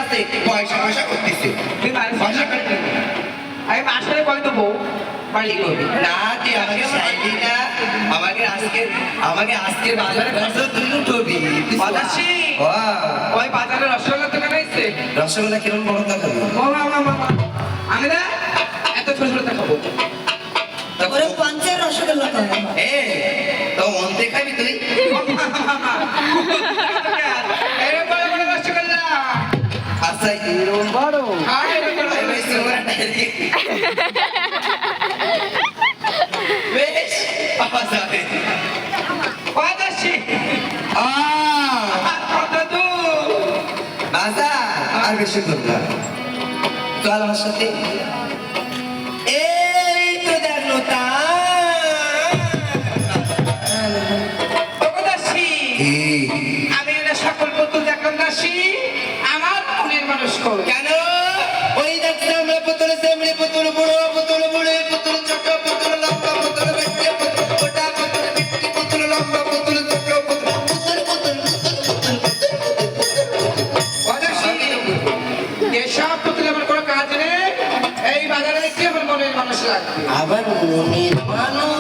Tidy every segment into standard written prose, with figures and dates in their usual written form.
আছে পয়সা পয়সা করতেছে তুই পয়সা করবি আমি মাসে কয় দেবো পারলি করবি না তুই আমাকে চাইলি না আমাকে আজকের বাজারে খরচ তুই উঠবি বাজাচ্ছি ওই বাজারে রসগোল্লা দোকান আছে রসগোল্লা কিরম বড় দেখাবি আমি না এত ছোট ছোট দেখাবো তারপরে পঞ্চের রসগোল্লা খাবে এ তো মন দেখাবি তুই এই বড় বড় রসগোল্লা আচ্ছা এরকম বড় বেশ পাওয়া যাবে বাজাচ্ছি কত দূর বাজার আর বেশি দরকার চল আমার সাথে এই তো দেখলো তা আমি এটা সকল পুতুল দেখলাম দাসী আমার মনের মানুষ কর কেন ওই দেখছি আমরা পুতুল সেমড়ি পুতুল বুড়ো পুতুল বুড়ি পুতুল ছোট পুতুল লম্বা পুতুল বেটে পুতুল ছোটা পুতুল বিট্টি পুতুল লম্বা পুতুল ছোট পুতুল পুতুল পুতুল এসব পুতুল আমার কোনো কাজ নেই এই বাজারে কি আমার মনের মানুষ লাগবে আবার মনের মানুষ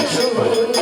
Show.